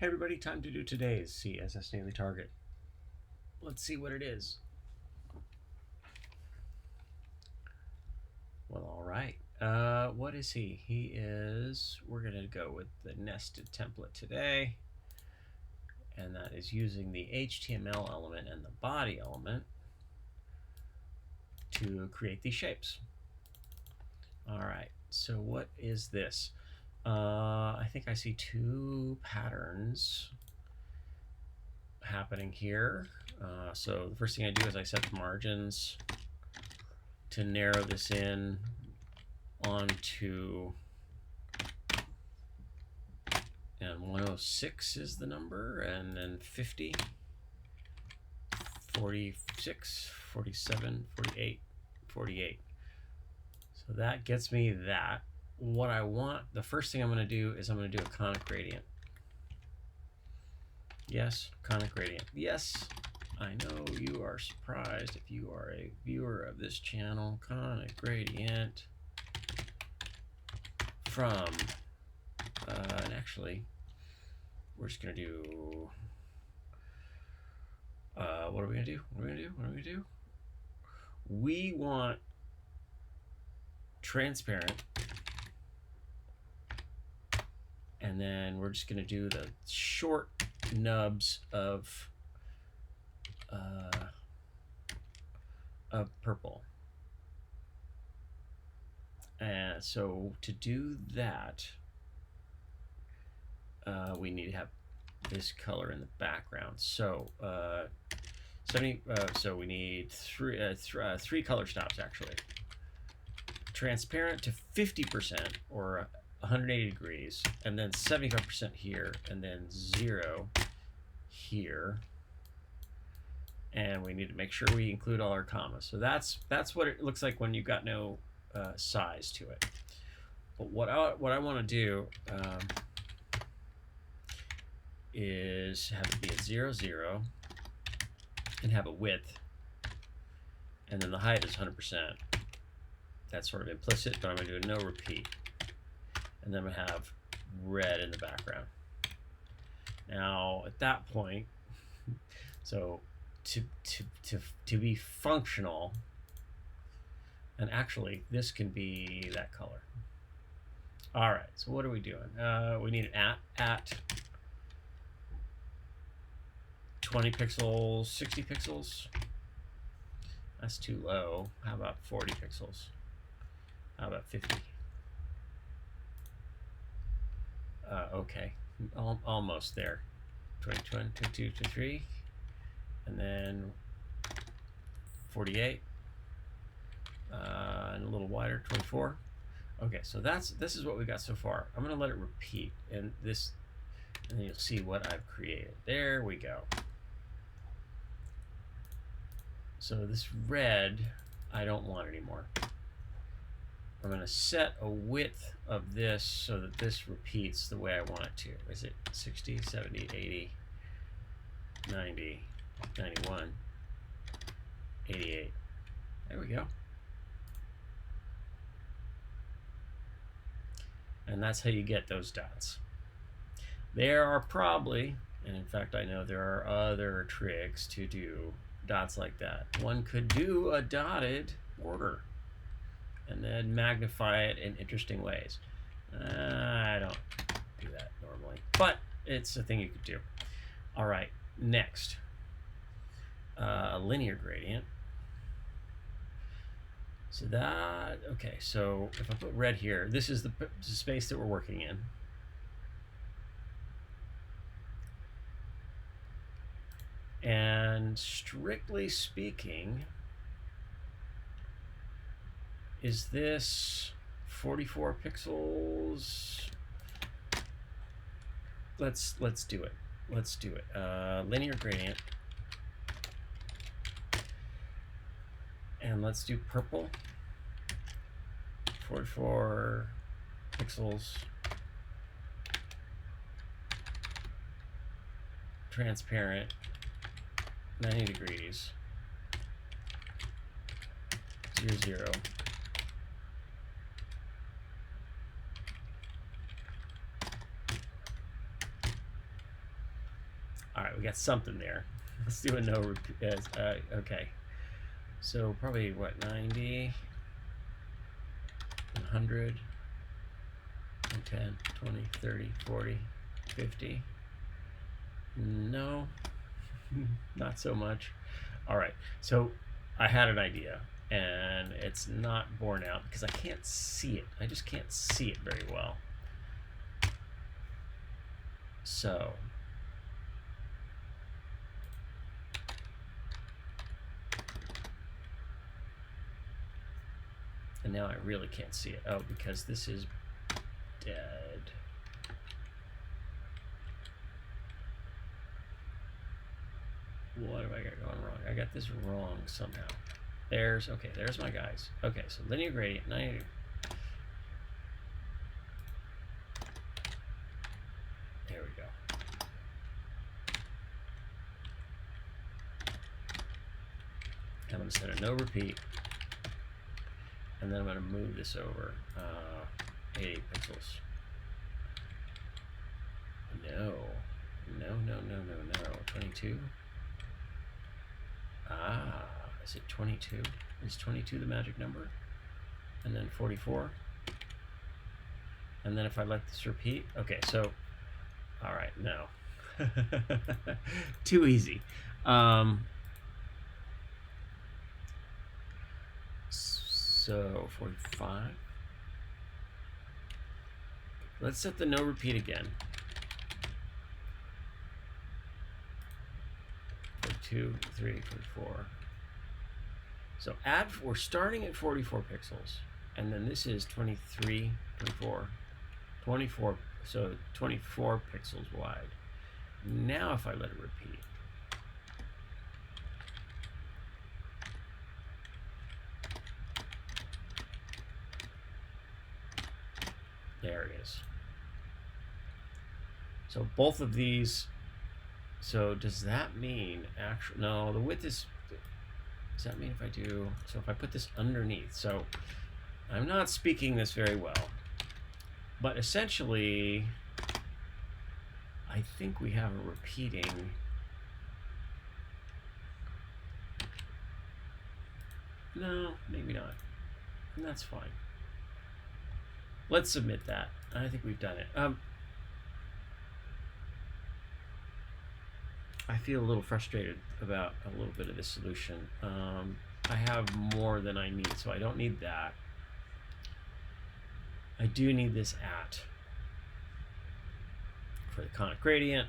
Hey everybody, time to do today's CSS Daily Target. Let's see what it is. Well, all right. What is he? We're going to go with the nested template today. And that is using the HTML element and the body element to create these shapes. All right, so what is this? I think I see two patterns happening here. So the first thing I do is I set the margins to narrow this in onto, and 106 is the number, and then 50, 46, 47, 48, 48. So that gets me that. What I want, the first thing I'm going to do is I'm going to do a conic gradient. Yes, conic gradient. Yes, I know you are surprised if you are a viewer of this channel. Conic gradient from, and actually, we're just going to do, what are we going to do? What are we going to do? What are we going to do? We want transparent, and then we're just going to do the short nubs of purple. And so to do that, we need to have this color in the background. So so we need three color stops actually. Transparent to 50% or 180 degrees, and then 75% here, and then 0 here. And we need to make sure we include all our commas. So that's what it looks like when you've got no size to it. But what I want to do is have it be a 0, 0, and have a width, and then the height is 100%. That's sort of implicit, but I'm going to do a no repeat. And then we have red in the background. Now at that point, so to be functional, and actually this can be that color. All right, so what are we doing? We need an at 20 pixels, 60 pixels. That's too low. How about 40 pixels? How about 50? Okay, almost there. 21, 22, 23, and then 48, and a little wider, 24. Okay, so this is what we got so far. I'm going to let it repeat, and then you'll see what I've created. There we go. So this red, I don't want anymore. I'm going to set a width of this so that this repeats the way I want it to. Is it 60, 70, 80, 90, 91, 88? There we go. And that's how you get those dots. There are probably, and in fact I know there are other tricks to do dots like that. One could do a dotted border and then magnify it in interesting ways. I don't do that normally, but it's a thing you could do. All right, next, a linear gradient. So that, okay, so if I put red here, this is the space that we're working in. And strictly speaking, is this 44 pixels? Let's do it. Let's do it. Linear gradient. And let's do purple. 44 pixels. Transparent. 90 degrees. 0, 0. All right, we got something there. Let's do a no repeat. Okay. So probably what, 90, 100, 10, 20, 30, 40, 50. No, not so much. All right, so I had an idea, and it's not borne out because I can't see it. I just can't see it very well. So and now I really can't see it. Oh, because this is dead. What have I got going wrong? I got this wrong somehow. There's my guys. Okay, so linear gradient, 90. There we go. I'm going to set a no repeat, and then I'm going to move this over 80 pixels. No, 22. Ah, is it 22? Is 22 the magic number? And then 44. And then if I let this repeat, okay, so, all right, no. Too easy. So 45. Let's set the no repeat again. 42, 43, 44. So we're starting at 44 pixels, and then this is 23, 24, 24, so 24 pixels wide. Now if I let it repeat, there it is. So both of these, so does that mean actually, no, the width is, does that mean if I do, so if I put this underneath, so I'm not speaking this very well, but essentially, I think we have a repeating, no, maybe not, and that's fine. Let's submit that. I think we've done it. I feel a little frustrated about a little bit of this solution. I have more than I need, so I don't need that. I do need this at for the conic gradient.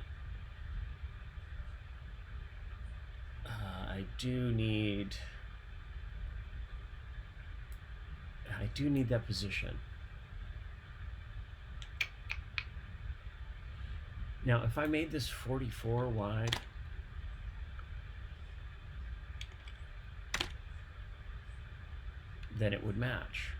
I do need that position. Now, if I made this 44 wide, then it would match.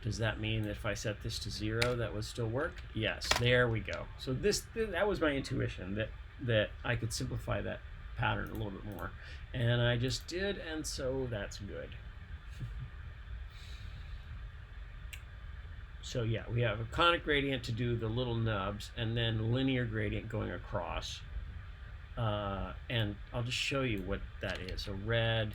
Does that mean that if I set this to 0, that would still work? Yes, there we go. So that was my intuition, that I could simplify that pattern a little bit more. And I just did, and so that's good. So yeah, we have a conic gradient to do the little nubs, and then linear gradient going across. And I'll just show you what that is. So red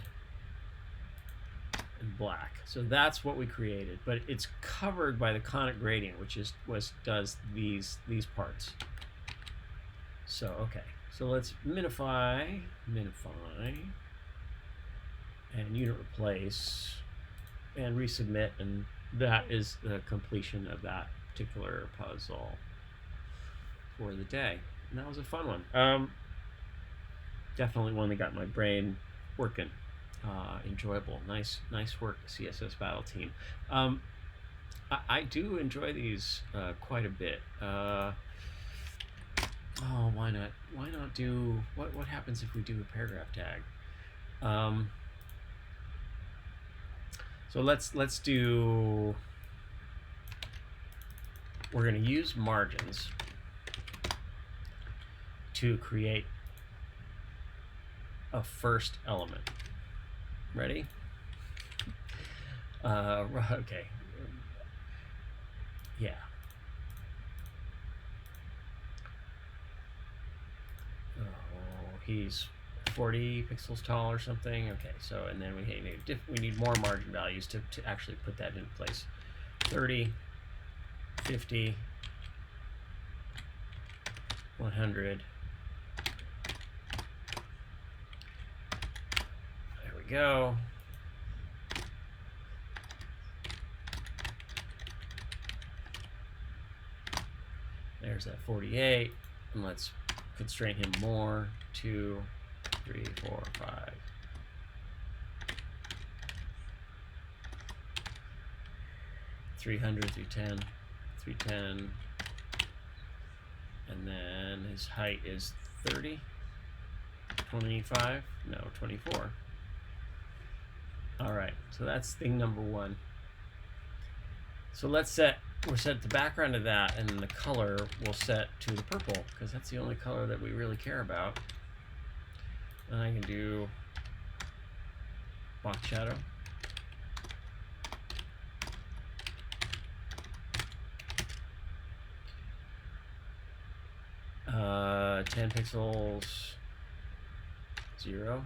and black. So that's what we created, but it's covered by the conic gradient, which does these parts. So okay, so let's minify, and unit replace, and resubmit, and that is the completion of that particular puzzle for the day. And that was a fun one. Definitely one that got my brain working. Enjoyable. Nice work, CSS Battle team. I do enjoy these quite a bit. Oh, why not? Why not do what happens if we do a paragraph tag? So let's do. We're going to use margins to create a first element. Ready? Okay. Yeah. Oh, he's 40 pixels tall or something. Okay, so and then we need more margin values to actually put that into place. 30, 50, 100. There we go. There's that 48, and let's constrain him more. 2, 3, 4, 5. $300, 310, 310, and then his height is 30, 25, no, 24. All right, so that's thing number one. So we're set the background to that, and then the color we'll set to the purple, because that's the only color that we really care about. And I can do box shadow. Uh, 10 pixels, 0.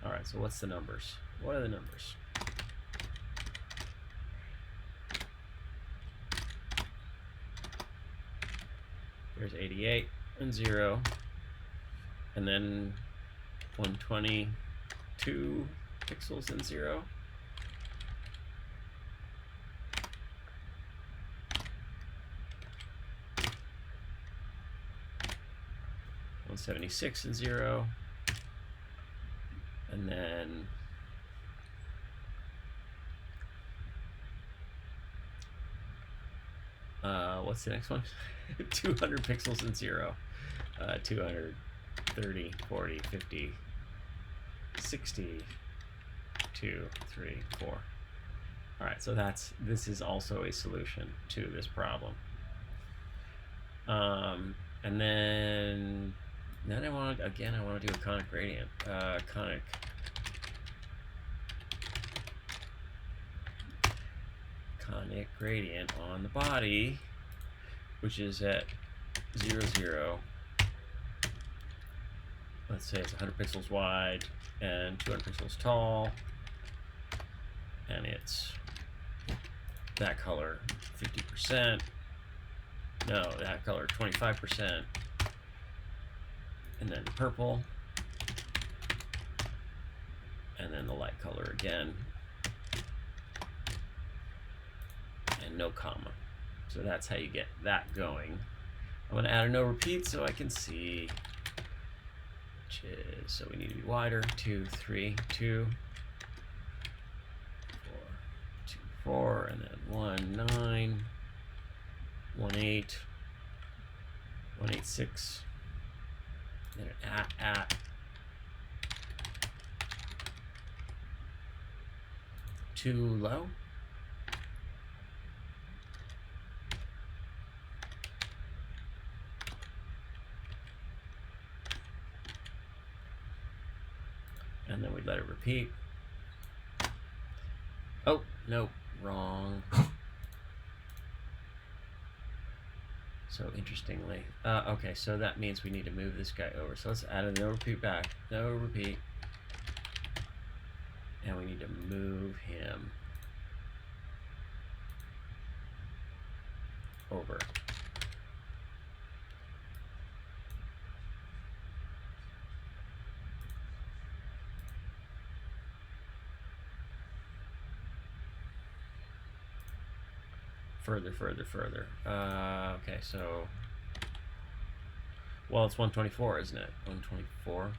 All right, so what's the numbers? What are the numbers? There's 88 and 0, and then 122 pixels and 0. 176 and 0, and then what's the next one? 200 pixels and 0. 200, 30, 40, 50, 60, 2, 3, 4. All right, so this is also a solution to this problem. And then I want to do a conic gradient. Conic gradient on the body, which is at 0, 0. Let's say it's 100 pixels wide and 200 pixels tall, and it's that color 50%. No, that color 25%, and then purple, and then the light color again, and no comma. So that's how you get that going. I'm going to add a no repeat so I can see, which is, so we need to be wider. 2, 3, 2, 4, 2, 4, and then 1, 9, 1, 8, 1, 8, 6, then at, too low. And then we let it repeat. Oh, no, wrong. So interestingly, okay, so that means we need to move this guy over. So let's add a no repeat back, no repeat. And we need to move him over. Further. Okay, so, well, it's 124, isn't it? 124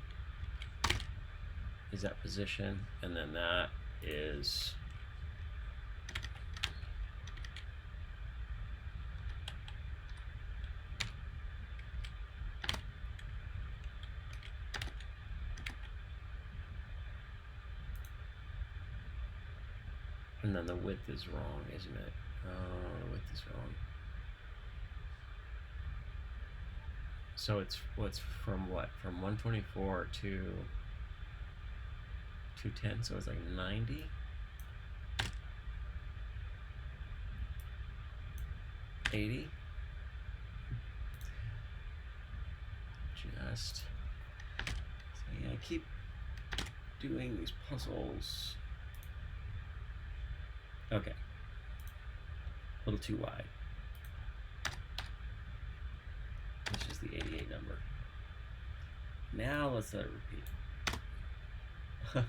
is that position, and then that is and then the width is wrong, isn't it? The width is wrong. So it's from what? From 124 to 210, so it's like 90. 80. just say, I keep doing these puzzles. Okay. A little too wide. This is the 88 number. Now let's let it repeat.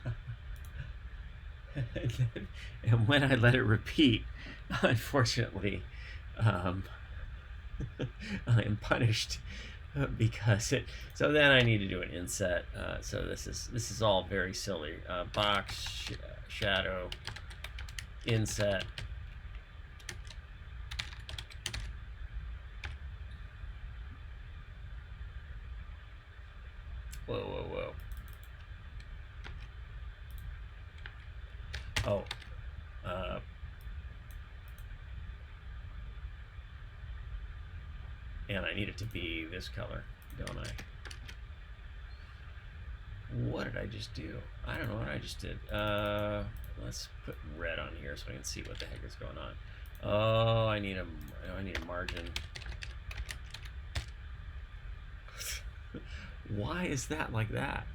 And when I let it repeat, unfortunately, I am punished because it. So then I need to do an inset. So this is all very silly. Box, shadow, inset. Whoa, whoa, whoa. Oh. And I need it to be this color, don't I? What did I just do? I don't know what I just did. Let's put red on here so I can see what the heck is going on. Oh, I need a margin. Why is that like that?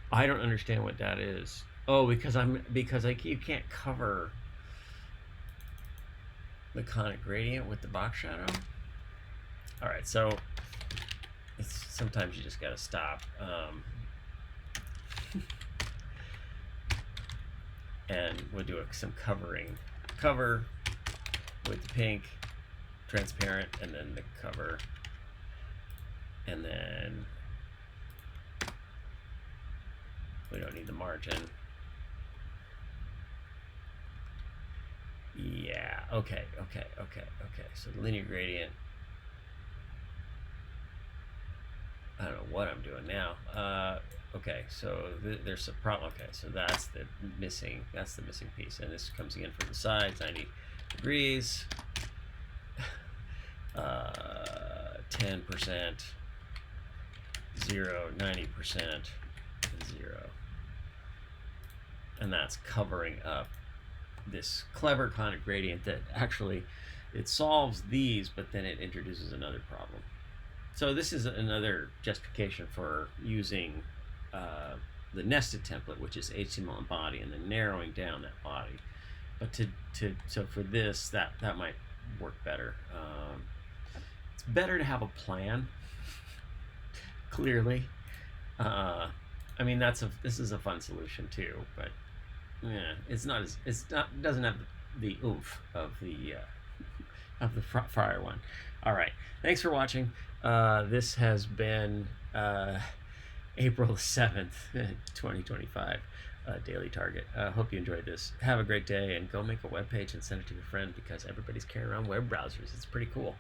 I don't understand what that is. Oh, because you can't cover the conic gradient with the box shadow. All right, so sometimes you just gotta stop. And we'll do some covering. Cover with the pink, transparent, and then the cover. And then we don't need the margin. Yeah, okay. So the linear gradient. I don't know what I'm doing now. Okay, so there's a problem. Okay, so that's the missing piece, and this comes in from the sides, 90 degrees, 10%, 0, 90%, 0, and that's covering up this clever conic gradient that actually it solves these, but then it introduces another problem. So this is another justification for using the nested template, which is HTML and body, and then narrowing down that body. But so for this, that might work better. It's better to have a plan. Clearly, I mean this is a fun solution too, but yeah, it doesn't have the oomph of the prior one. All right, thanks for watching. This has been April 7th, 2025, Daily Target. Hope you enjoyed this. Have a great day, and go make a web page and send it to your friend, because everybody's carrying around web browsers. It's pretty cool.